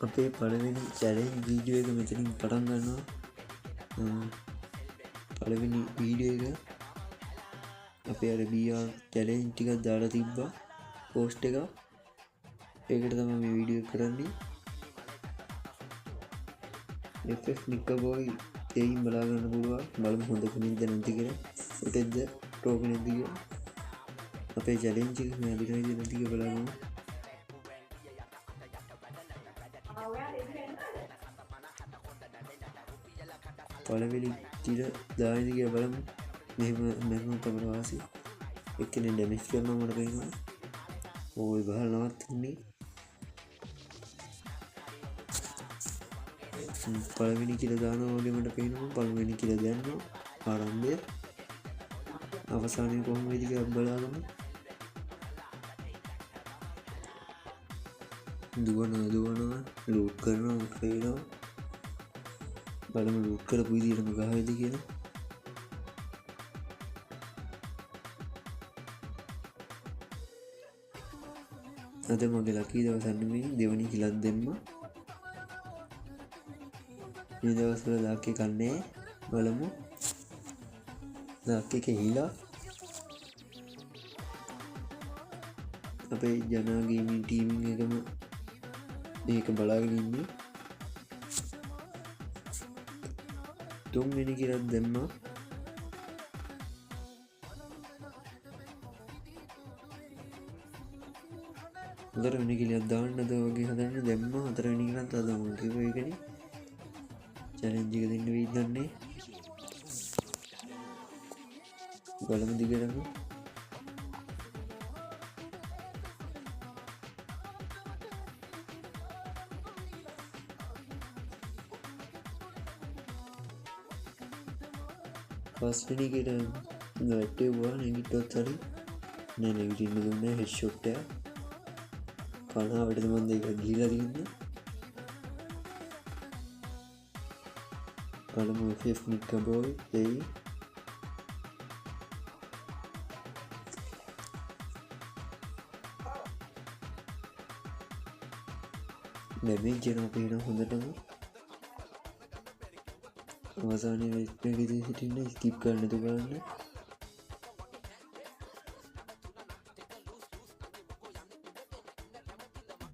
අපේ පළවෙනි challenge video එක මෙතනින් පටන් ගන්නවා. පළවෙනි වීඩියෝ එක අපේ අර BR චැලෙන්ජ් ටිකක් දාලා තිබ්බා පෝස්ට් එක. ඒකට තමයි මේ වීඩියෝ කරන්නේ. FF නික්කා බෝයි එයින් බලා ගන්න පුළුවන්. බලමු හොඳ කෙනෙක්ද නැද්ද කියලා. ඔතෙද්ද ප්‍රෝ කෙනෙක්ද කියලා. අපේ චැලෙන්ජ් එක මේ අදිනයිද නැද්ද කියලා බලමු. පළවෙනි තිර දායිද කියලා බලමු. මෙහෙම මරන තමයි වාසි. එක්කෙනෙක් ඩැමේජ් කරනවා මට පේනවා. ඕයි ගහලා නවත්තන්නේ. පළවෙනි කියලා දානවා වගේ මට පේනවා. පළවෙනි කියලා දැන්නවා ආරම්භය. අවසානයේ කොහොම වෙයිද කියලා බලගමු. දුවනවා ලූට් කරනවා මට පේනවා. බලමු ලූට් කරපු විදිහටම ගහයිද කියලා. අද මගේ ලකී දවසක් නෙමෙයි දෙවනි කිලක් දෙන්න. මේ දවස්වල ලාක් එක කන්නේ. බලමු ලාක් එක හිලා. අපේ ජනා ගේමින් ටීම් එකම මේක බලාගෙන ඉන්නේ. තුන්වෙනි කිලක් දැම්මා. හතරවෙනි කිලක් දාන්නද වගේ හදන්න දැම්මා. හතරවෙනි කිලක් දාමු කිව්වා ඒකනේ. චැලෙන්ජ් එක දෙන්න වෙයිද දන්නේ. බලමු දිගටම. පස්වෙනි එකට වැටෙවුවා නැගිට්ටොත් හරි නෑ නැගිටින්න දුන්නේ හෙඩ් ෂොට් එක. කනාවටද මන් දෙක ගිහිලා තියෙන්නේ. බලමු FF නික්කා බෝයි එයි. ඩැමේජ් එක පේන හොඳටම. අවසානයේ වෙස්ට් එකේ සිටින්න ස්කිප් කරන්න තු බලන්න.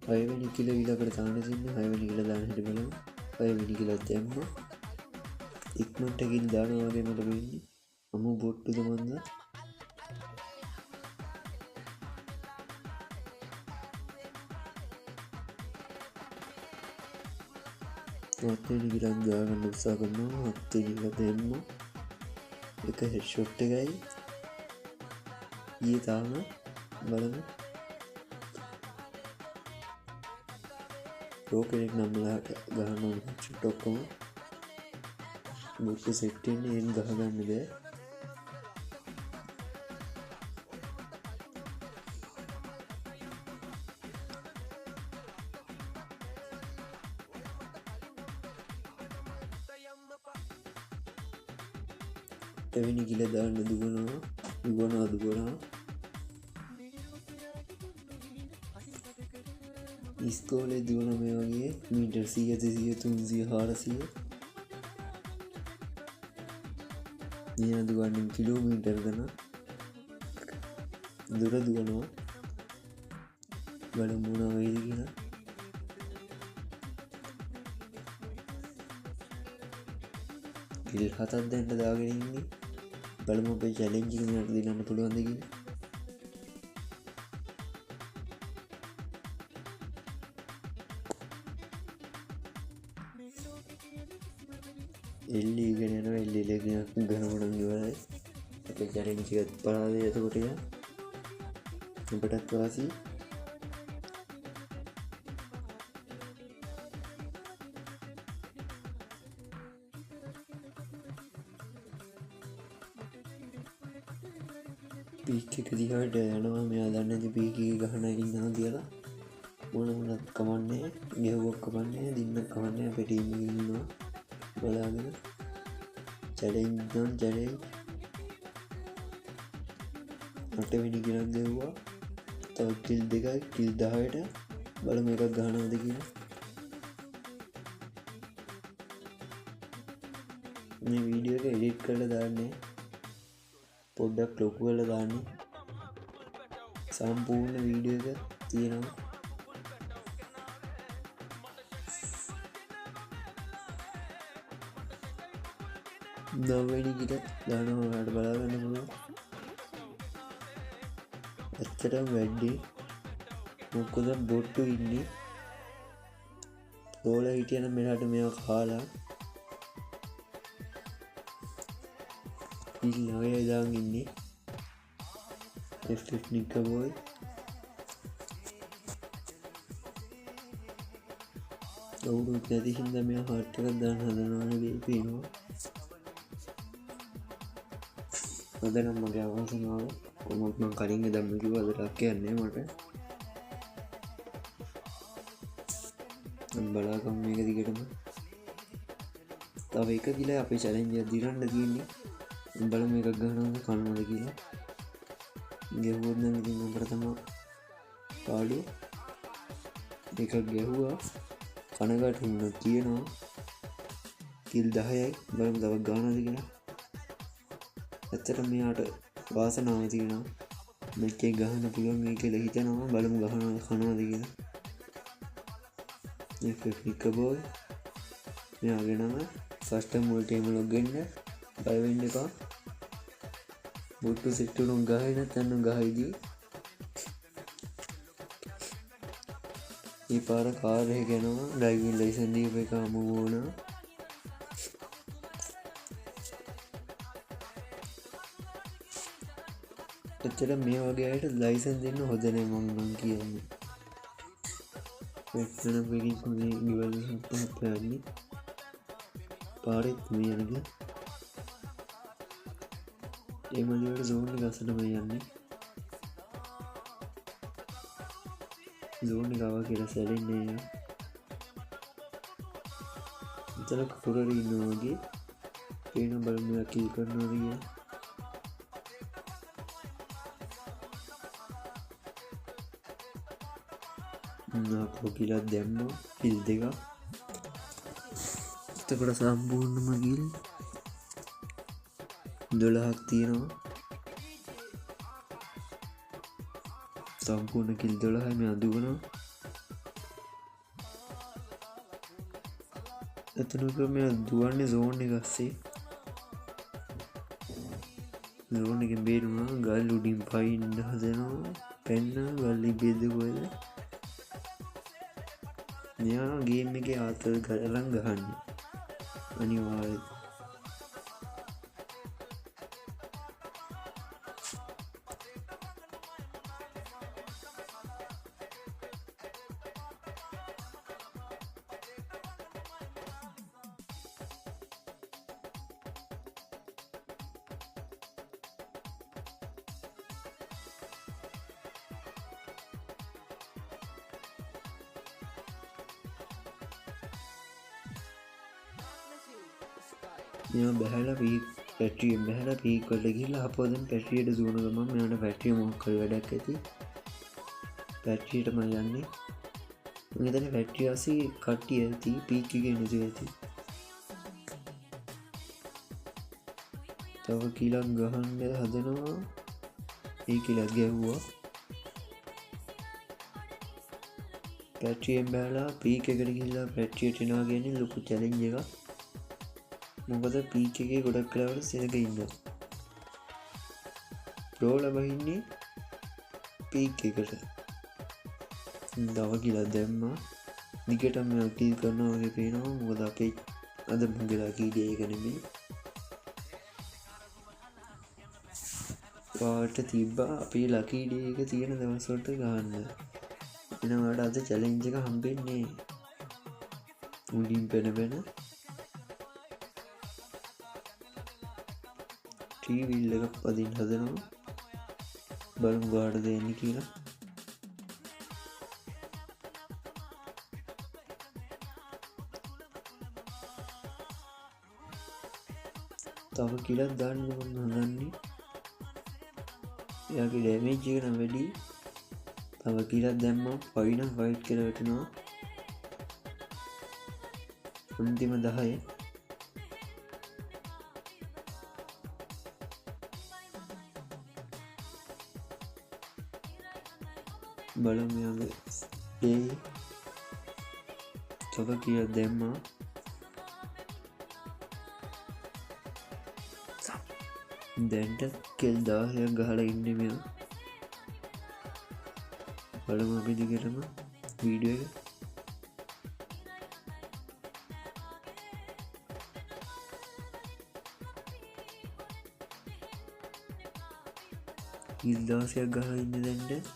හයවෙනි කිල ඊළඟට දාන්න තියෙන්නේ. හයවෙනි කිල දාන්න හැටි බලමු. හයවෙනි කිල දැම්මා. ඉක්මනට ගිහින් දානවා වගේ මට වෙන්නේ. අමු බොට්ටුද මන්ද? හත්වෙනි කිලක් දාගන්න උත්සාහ කරනවා. හත්වෙනි කිල දැම්මා. එක හෙඩ් ෂොට් එකයි. ඊයේ තාම බලමු. ප්‍රෝ කෙනෙක් නම්ලා ගහනවා හෙඩ් ෂොට් ඔක්කොම. මුත් සෙට් වෙන්නේ එන් ගහගන්න බෑ. එවෙනි කිල දාන්න දුවනවා. ඉස්කෝලේ දුවන මේ වගේ මීටර් 100 200 300 400 නියම දුවන්නේ කිලෝමීටර් ගණන් දුර දුවනවා. බලමු මොනවා වෙයිද කියලා. කිල් 7ක් දැන්න දාගෙන ඉන්නේ. බලමු අපේ චැලෙන්ජ් එක මෙයාට දෙන්න පුළුවන්ද කියලා. එල්ලි ඉගෙන යනවා. එල්ලි ලගෙන ගහනකොටම ඉවරයි. අපේ චැලෙන්ජ් එකත් පරාදයි. එතකොට යා ඔබටත් වාසි. පීක් එක දිහාට යනවා. මෙයා දන්නේ නැති පීක් එක ගහන ඉන්නවා කියලා. මොනවත් කමන්නේ. ගෙවුවක් කමන්නේ. දින්නක් කමන්නේ. අපේ ටීම් එකේ ඉන්නවා. බලාගෙන චැලෙන්ජ් නම් චැලෙන්ජ් 8වෙනි කිලක් ගැහුවා. තව කිල් 2යි කිල් 10ට බලමු එකක් ගහනවද කියලා. මේ වීඩියෝ එක එඩිට් කරලා දාන්නේ පොඩ්ඩක් ලොකු කරලා දාන්නේ. සම්පූර්ණ වීඩියෝ එක තියෙනවා. නවවෙනි කිල දානවා ඔයාලට බලා ගන්න පුළුවන්. ඇත්තටම වැඩි මොකද බොට්ටු ඉන්නේ රෝල හිටියනම් මෙලට මේවා කාලා කිල් 9යි දාන් ඉන්නේ. F5 නික බෝයි කවුරුත් නැති හින්දා මෙයා හાર્ට් එකක් දාන්න හදනවා වගේ පේනවා. අද නම් මගේ අවසනාව කොහොමද මම කලින් දැම්ම කිව්වා අදට කියන්නේ මට මම බලාගමු මේක දිගටම. තව එක කිලා අපේ චැලෙන්ජ් එක දිරන්න තියෙන්නේ. බලමු එකක් ගන්නවද කනවද කියලා. ගැහුවොත් නම් ඉතින් අපිට තමයි පාඩුව. එකක් ගැහුවා කනගාටුන්න තියෙනවා. කිල් 10යි බලමු තව ගන්නවද කියලා. ඇත්තට මෙයාට වාසනාව තියෙනවා මේකේ ගහන්න පුළුවන් මේ කියලා හිතනවා. බලමු ගහනවා කනවද කියලා. F5 නික බෝයි මෙයාගේ නම කස්ටම් වලට එම ලොග් වෙන්න බය වෙන්න එපා. බොට්ටු සෙට් උනොත් ගහයි නැත්නම් ගහයිදී. මේ පාර කාර් එක යනවා ඩ්‍රයිවිං ලයිසන්ස් දීප එක අමු වුණා. එතන මේ වගේ අයට ලයිසන්ස් දෙන්න හොඳ නෑ මම කියන්නේ. එතන මිනිස් මේ ගෙවල් හප්ප යන්නේ පාරෙත් මේ යන්නේ. ඒ මලියට zone එක අස්සටම යන්නේ. zone එක ආවා කියලා සැලෙන්නේ නෑ. එතන කටුරේ ඉන්නවා වගේ පේන බලමු කිල් කරනවා කියලා. පොකිලක් දැම්මා කිල් 2ක්. එතකොට සම්පූර්ණම කිල් 12ක් තියෙනවා. සම්පූර්ණ කිල් 12යි මේ අඳුගනවා. එතනක මේ දුවන්නේ zone එක ඇස්සේ. zone එකෙන් බේරුණා. ගල් උඩින් පයින්න හදනවා. පෙන්න ගල් ඉබේද කොහෙද? මෙයා ගේම් එකේ ආතල් කරලන් ගහන්නේ අනිවාර්යයෙන්. මෙයා බහැලා පැට්‍රිය බහැලා පීක් වලට ගිහිල්ලා අපෝ දැන් පැට්‍රියට දුවන ගමන් මෙයාට පැට්‍රිය මොකක් හරි වැඩක් ඇති. පැට්‍රියට මම යන්නේ. මම හිතන්නේ පැට්‍රිය ASCII කට්ටිය ඇති පීක් එකේ නැති ඇති. තව කිලක් ගහන්න හදනවා. ඒ කිලක් ගැහුවා. පැට්‍රියෙන් බහැලා පීක් එකට ගිහිල්ලා පැට්‍රියට එනවා කියන්නේ ලොකු චැලෙන්ජ් එකක්. මොකද පීක් එකේ ගොඩක් වෙලාවට සෙනග ඉන්නවා. ප්‍රෝ ලබහින්නේ පීක් එකට. දව කියලා දැම්මා. දිගටම කිල් කරනවා වගේ පේනවා. මොකද අපේ අද මුගලා කීඩේ එක නෙමෙයි. වාට තිබ්බා අපේ ලකී ඩේ එක තියෙන දවස් වලට ගහන්න. එනවාට අද චැලෙන්ජ් එක හම්බෙන්නේ උඩින් පෙන ටීවීල් එකක් පදින්න හදනවා. බලමු ගාඩ දෙන්නේ කියලා. තව කිලක් දාන්න මම හදන්නේ. එයාගේ ඩැමේජ් එක නම් වැඩි. තව කිලක් දැම්මා ෆයිනල් ෆයිට් කියලා වැටෙනවා. අන්තිම 10 බලමු යාගේ ඒ තව කිලක් දැම්මා. දැන්ට කෙල් 10ක් ගහලා ඉන්නේ මෙයා. බලමු අපි දිගටම වීඩියෝ එක. කිල් 16ක් ගහලා ඉන්නේ දැන්ට.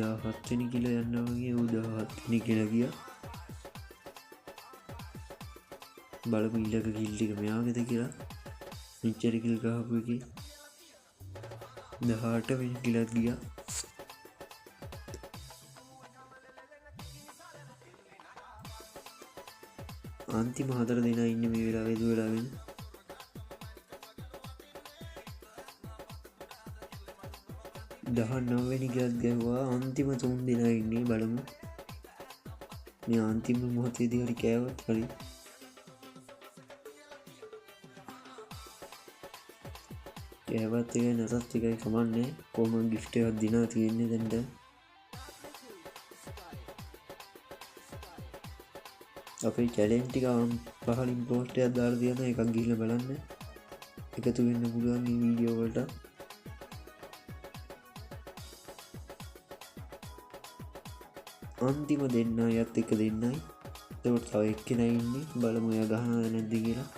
17 වෙනි කිල යනවා වගේ. ඌ 17 වෙනි කිල ගියා. බලමු ඊළඟ කිල් ටික මෙයාගේද කියලා. මෙච්චර කිල් ගහපු එකේ 18 වෙනි කිලත් ගියා. අන්තිම 4 දෙනා ඉන්නේ මේ වෙලාවේ දුවලාගෙන. 19 වෙනි කිලත් ගැහුවා. අන්තිම 3 දෙනා ඉන්නේ. බලමු මේ අන්තිම මොහොතේදී හරි කෑවොත් හරි. කෑවත් එක නැතත් එකයි කමන්නේ. කොහොම ගිෆ්ට් එකක් දිනා තියෙන්නේ දැන්ට. අපේ චැලෙන්ජ් ටික පහලින් පෝස්ට් එකක් දාලා තියෙනවා. එකක් ගිහලා බලන්න. එකතු වෙන්න පුළුවන් මේ වීඩියෝ වලට. අන්තිම දෙන්නා යත් එක දෙන්නයි. ඒකට තව එක්කෙනා ඉන්නේ. බලමු එයා ගහනවද නැද්ද කියලා.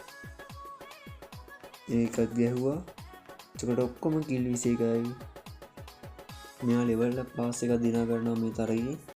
ඒකත් ගැහුවා. එතකොට ඔක්කොම කිල් 21යි. මෙයා ලෙවල් අප් පාස් එකක් දිනා ගන්නවා මේ තරගයේ.